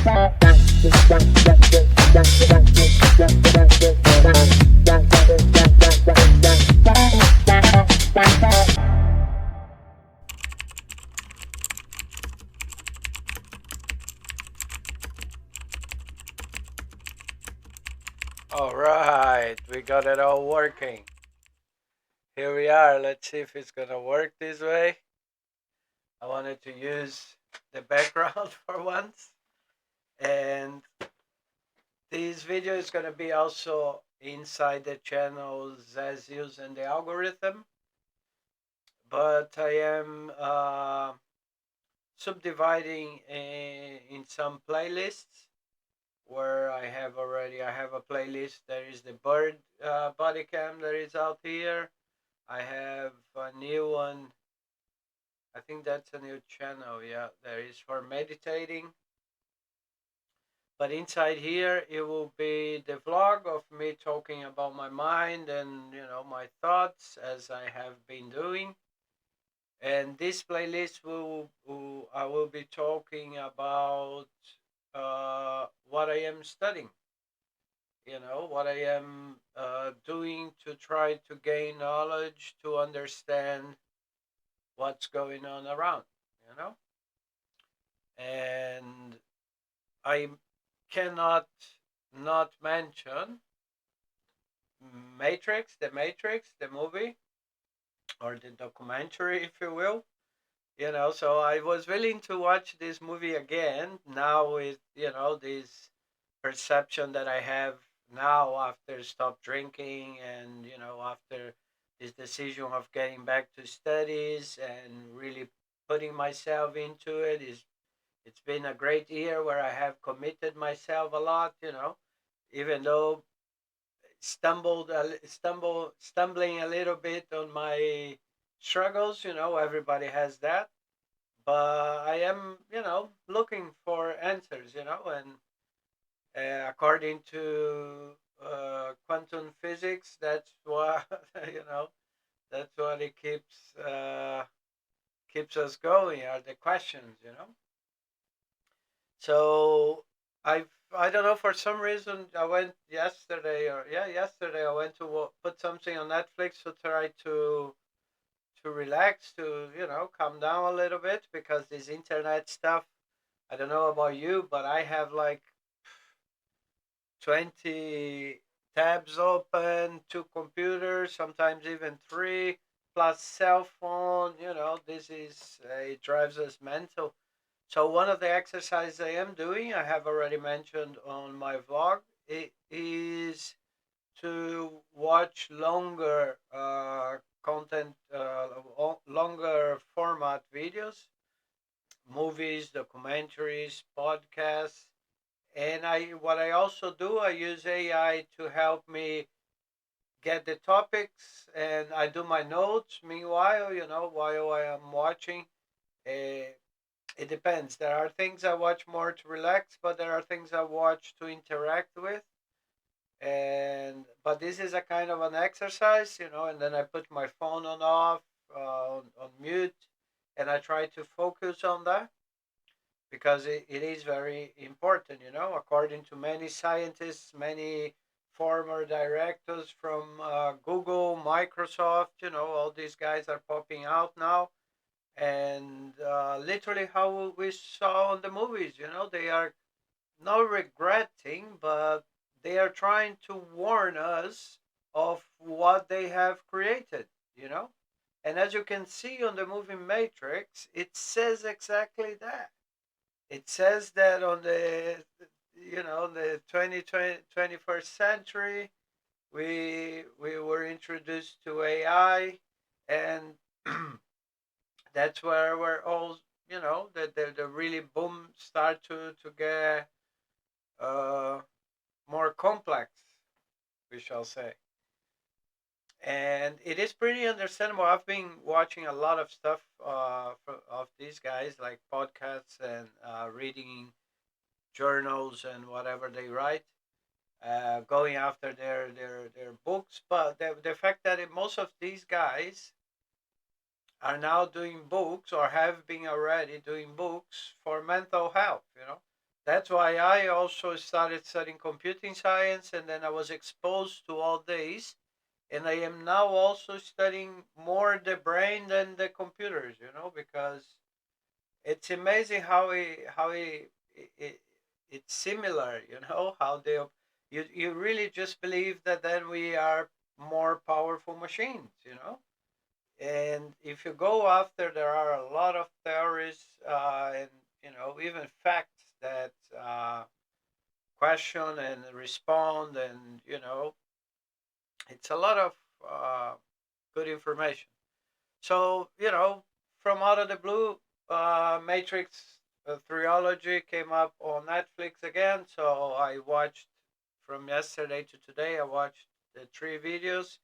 All right, we got it all working. Here we are. Let's see if it's gonna work this way. I wanted to use the background for once, and this video is gonna be also inside the channel Zeus and the algorithm, but I am subdividing in some playlists where I have a playlist. There is the bird body cam that is out here. I have a new one. I think that's a new channel. Yeah, there is for meditating. But inside here, it will be the vlog of me talking about my mind and my thoughts as I have been doing. And this playlist I will be talking about what I am studying. What I am doing to try to gain knowledge to understand what's going on around. You know, and I cannot not mention Matrix, the movie or the documentary, if you will. So I was willing to watch this movie again now with this perception that I have now after stop drinking and after this decision of getting back to studies and really putting myself into it. It's been a great year where I have committed myself a lot, even though stumbling a little bit on my struggles. Everybody has that, but I am looking for answers. And according to quantum physics, that's what you know that's what it keeps us going, are the questions. So I don't know, for some reason I went yesterday, or yeah, yesterday I went to put something on Netflix to try to relax, to calm down a little bit, because this internet stuff, I don't know about you, but I have like 20 tabs open, two computers, sometimes even three, plus cell phone. This is it drives us mental. So one of the exercises I am doing, I have already mentioned on my vlog, it is to watch longer content, longer format videos, movies, documentaries, podcasts. And what I also do, I use AI to help me get the topics, and I do my notes. Meanwhile, while I am watching, uh, it depends. There are things I watch more to relax, but there are things I watch to interact with. And but this is a kind of an exercise, and then I put my phone on off, on mute, and I try to focus on that, because it is very important. According to many scientists, many former directors from Google, Microsoft, all these guys are popping out now, and literally how we saw in the movies, they are not regretting, but they are trying to warn us of what they have created, you know? And as you can see on the movie Matrix, it says exactly that. It says that on the 21st century, we were introduced to AI, and that's where we're all, the really boom start to get uh, more complex, we shall say. And it is pretty understandable. I've been watching a lot of stuff of these guys, like podcasts and reading journals and whatever they write, going after their books. But the fact that most of these guys are now doing books, or have been already doing books for mental health. That's why I also started studying computing science, and then I was exposed to all this. And I am now also studying more the brain than the computers, because it's amazing how it's similar, how you really just believe that then we are more powerful machines, and if you go after, there are a lot of theories, and even facts that question and respond, and it's a lot of uh, good information. So, from out of the blue, Matrix Trilogy came up on Netflix again. So I watched from yesterday to today. I watched the three videos.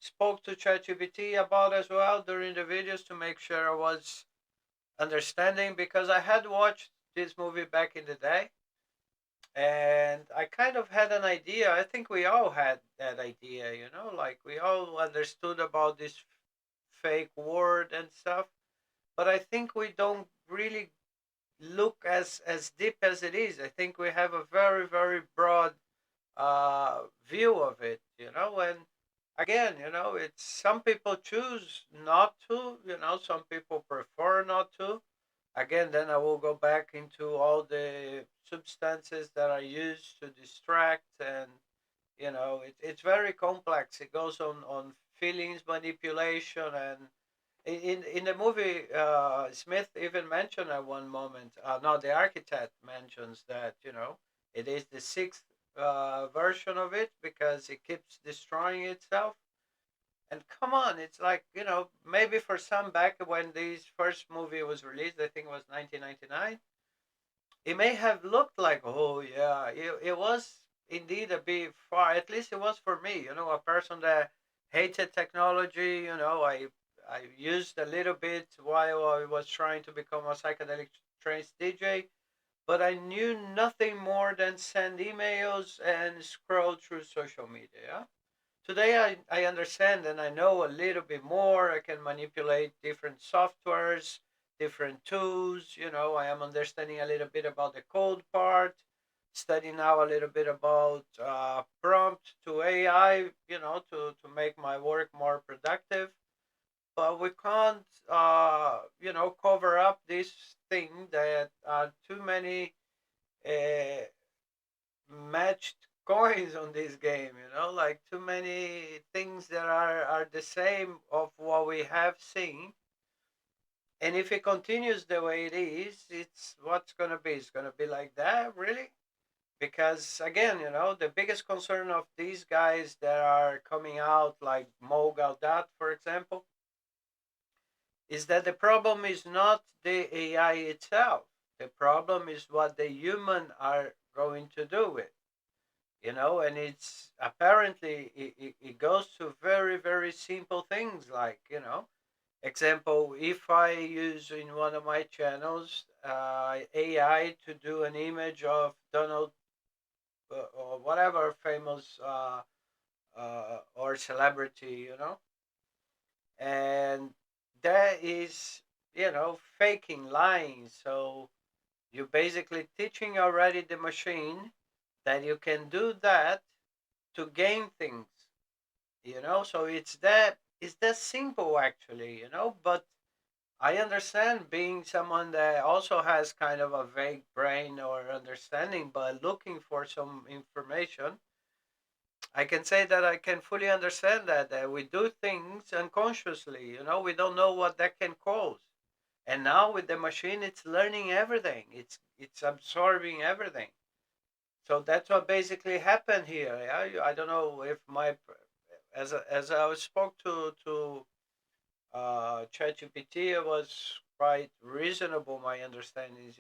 Spoke to ChatGPT about as well during the videos to make sure I was understanding, because I had watched this movie back in the day, and I kind of had an idea. I think we all had that idea, like we all understood about this fake word and stuff, but I think we don't really look as deep as it is. I think we have a very very broad view of it, and again, it's some people choose not to, some people prefer not to. Again, then I will go back into all the substances that are used to distract, and it's very complex. It goes on feelings manipulation, and in the movie, Smith even mentioned at one moment. No, the architect mentions that it is the sixth version of it because it keeps destroying itself. And come on, it's like maybe for some back when this first movie was released, I think it was 1999. It may have looked like, oh yeah, it was indeed a bit far. At least it was for me, a person that hated technology. I used a little bit while I was trying to become a psychedelic trance DJ, but I knew nothing more than send emails and scroll through social media. Yeah? Today I understand and I know a little bit more. I can manipulate different softwares, different tools. I am understanding a little bit about the code part, studying now a little bit about prompt to AI, to make my work more productive. But we can't, cover up this thing that too many uh, matched coins on this game, like too many things that are the same of what we have seen. And if it continues the way it is, it's what's going to be. It's going to be like that, really? Because again, the biggest concern of these guys that are coming out, like Mo Gaudat, for example, is that the problem is not the AI itself. The problem is what the human are going to do with, and it's apparently it goes to very very simple things, like example, if I use in one of my channels AI to do an image of Donald or whatever famous or celebrity, and that is faking, lying. So you're basically teaching already the machine that you can do that to gain things, so it's that simple actually, but I understand, being someone that also has kind of a vague brain or understanding but looking for some information. I can say that I can fully understand that we do things unconsciously, we don't know what that can cause. And now with the machine, it's learning everything, it's absorbing everything. So that's what basically happened here. Yeah? I don't know if my as I spoke to ChatGPT, it was quite reasonable. My understandings,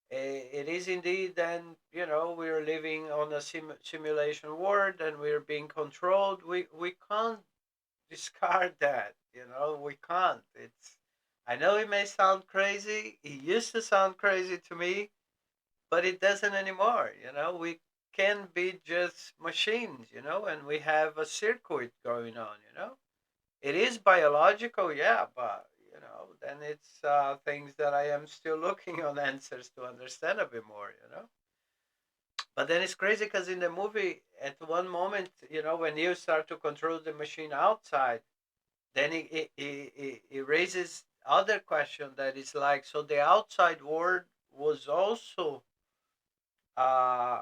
it is indeed. Then we're living on a simulation world, and we're being controlled. We can't discard that. We can't. It's. I know it may sound crazy. It used to sound crazy to me, but it doesn't anymore. We can be just machines. And we have a circuit going on. It is biological, yeah, but then it's things that I am still looking on answers to understand a bit more. But then it's crazy because in the movie, at one moment, when you start to control the machine outside, then it raises other question that is like, so the outside world was also uh,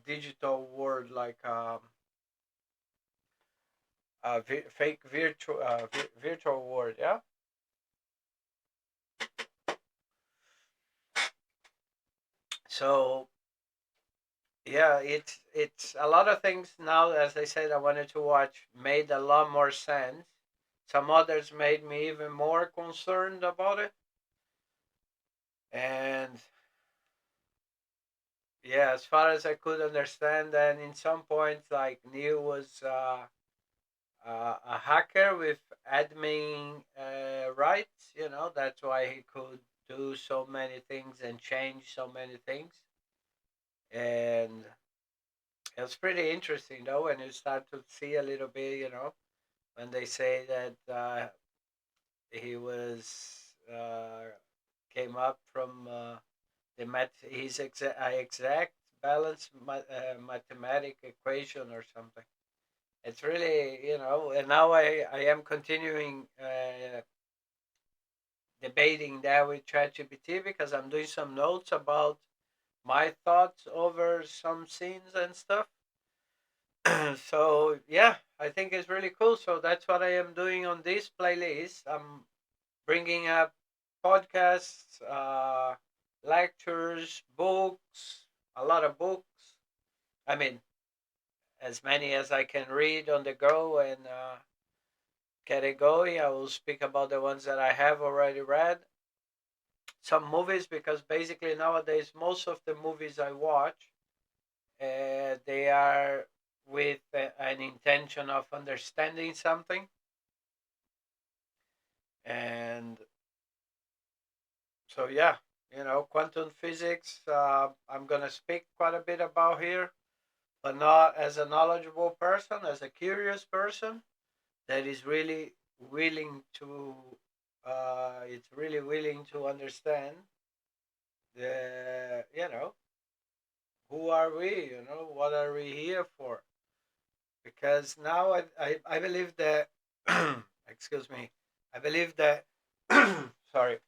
digital world, like fake virtual virtual world, yeah. So yeah, it's a lot of things now. As I said, I wanted to watch made a lot more sense. Some others made me even more concerned about it. And yeah, as far as I could understand, then in some points, like Neil was a hacker with admin rights. That's why he could do so many things and change so many things. And it's pretty interesting, though, when you start to see a little bit, when they say that he was came up from his exact balance mathematic equation or something. It's really, and now I am continuing debating that with ChatGPT because I'm doing some notes about my thoughts over some scenes and stuff. So yeah, I think it's really cool. So that's what I am doing on this playlist. I'm bringing up podcasts, lectures, books, a lot of books. I mean, as many as I can read on the go and get it going. I will speak about the ones that I have already read. Some movies, because basically nowadays most of the movies I watch, they are with an intention of understanding something. And so yeah, quantum physics. I'm gonna speak quite a bit about here, but not as a knowledgeable person, as a curious person that is really willing to. It's really willing to understand the. Who are we? What are we here for? Because now I believe that. Excuse me. I believe that. Sorry.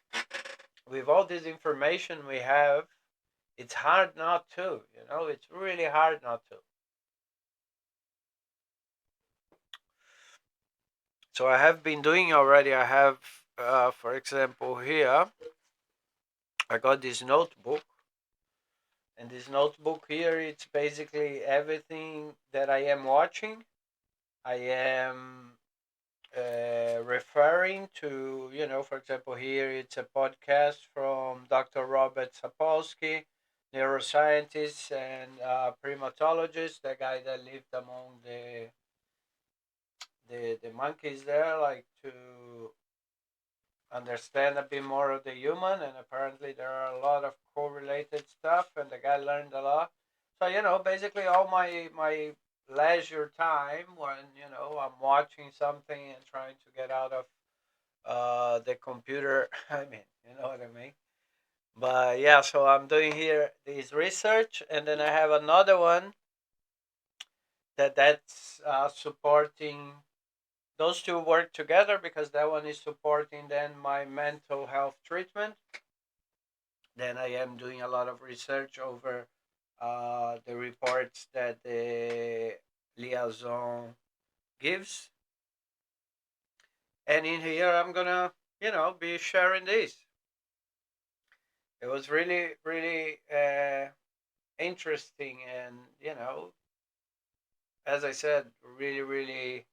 With all this information we have, it's hard not to. It's really hard not to. So I have been doing already. I have, for example, here I got this notebook, and this notebook here it's basically everything that I am watching. I am referring to, for example, here it's a podcast from Dr. Robert Sapolsky, neuroscientist and primatologist, the guy that lived among the monkeys there, like to understand a bit more of the human. And apparently there are a lot of correlated stuff, and the guy learned a lot. So basically all my leisure time when I'm watching something and trying to get out of the computer. I mean, you know what I mean. But yeah, so I'm doing here this research, and then I have another one that's supporting. Those two work together because that one is supporting then my mental health treatment. Then I am doing a lot of research over the reports that the liaison gives, and in here I'm gonna be sharing this. It was really really interesting, and as I said, really really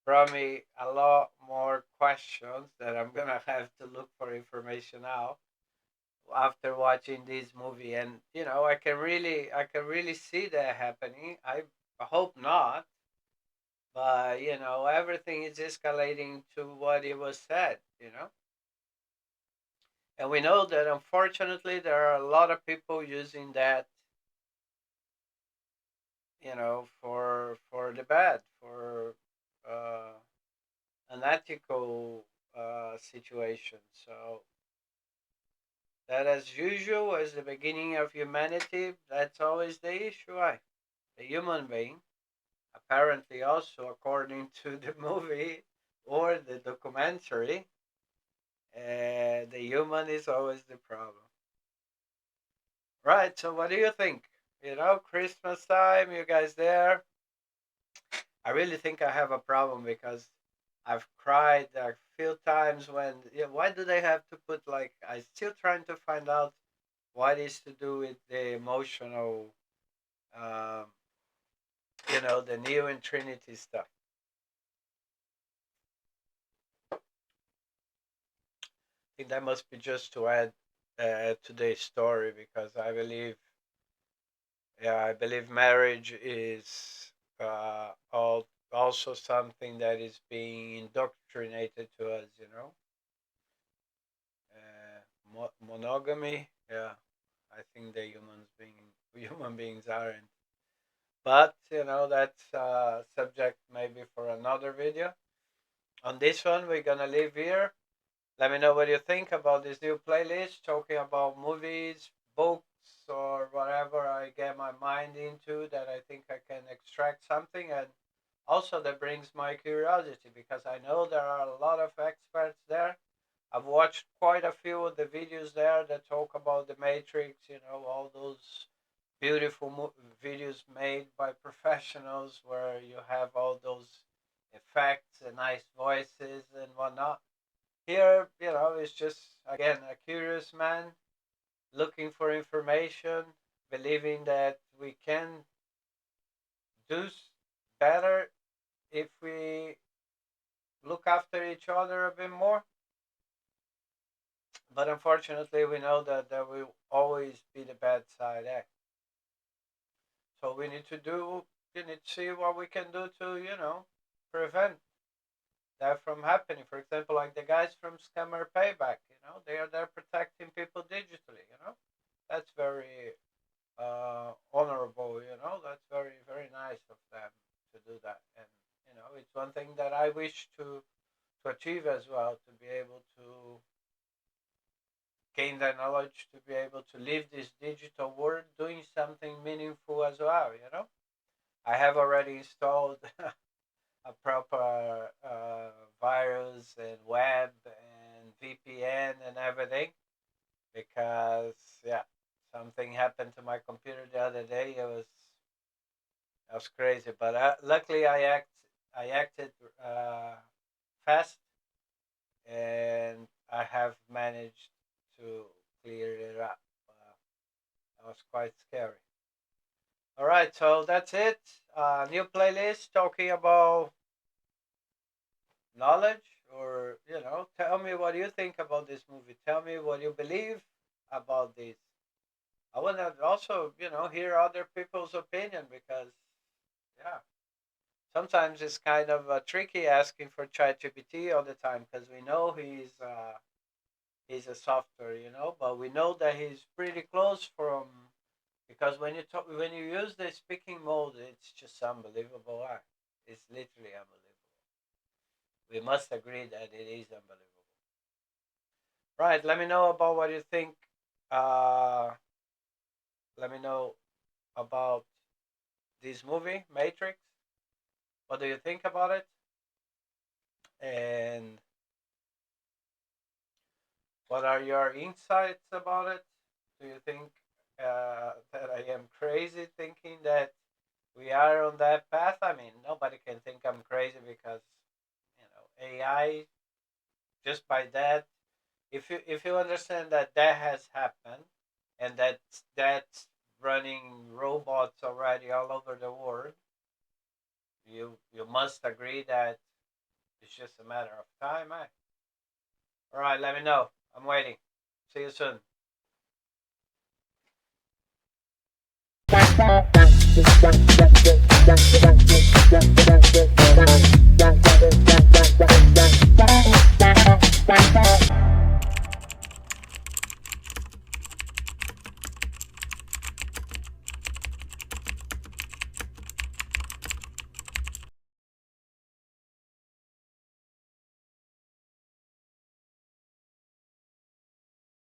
brought me a lot more questions that I'm gonna have to look for information out after watching this movie. And I can really see that happening. I hope not, but everything is escalating to what it was said. And we know that unfortunately there are a lot of people using that, for the bad, for uh unethical situation. So that, as usual, as the beginning of humanity, that's always the issue. Right? The human being, apparently, also according to the movie or the documentary, the human is always the problem. Right. So, what do you think? Christmas time, you guys there? I really think I have a problem because I've cried a few times when. Yeah, why do they have to put like? I still trying to find out what is to do with the emotional, um, the Neo and Trinity stuff. I think that must be just to add to the story because I believe marriage is also something that is being indoctrinated to us. Monogamy. Yeah, I think the human beings aren't. But that's subject maybe for another video. On this one, we're gonna leave here. Let me know what you think about this new playlist, talking about movies, books, or whatever I get my mind into that I think I can extract something, and also that brings my curiosity because I know there are a lot of experts there. I've watched quite a few of the videos there that talk about the Matrix, all those beautiful videos made by professionals where you have all those effects and nice voices and whatnot. Here, it's just again a curious man looking for information, believing that we can do better if we look after each other a bit more. But unfortunately, we know that there will always be the bad side act. So we need to see what we can do to, prevent that from happening. For example, like the guys from Scammer Payback, they are there protecting people digitally. That's very honorable. That's very very nice of them to do that, and it's one thing that I wish to achieve as well, to be able to gain that knowledge, to be able to live this digital world doing something meaningful as well. I have already installed a proper virus and web and VPN and everything because yeah, something happened to my computer the other day. It was crazy, but luckily I acted fast and I have managed to clear it up. That was quite scary. All right, so that's it. New playlist talking about knowledge, or tell me what you think about this movie. Tell me what you believe about this. I want to also, hear other people's opinion because, yeah, sometimes it's kind of tricky asking for ChatGPT all the time because we know he's a software, but we know that he's pretty close from because when you use the speaking mode, it's just unbelievable. It's literally unbelievable. We must agree that it is unbelievable. Right. Let me know about what you think. Uh, Let me know about this movie, Matrix. What do you think about it? And what are your insights about it? Do you think that I am crazy thinking that we are on that path? I mean, nobody can think I'm crazy because AI. Just by that, if you understand that that has happened, and that's running robots already all over the world, you must agree that it's just a matter of time, eh? All right, let me know. I'm waiting. See you soon.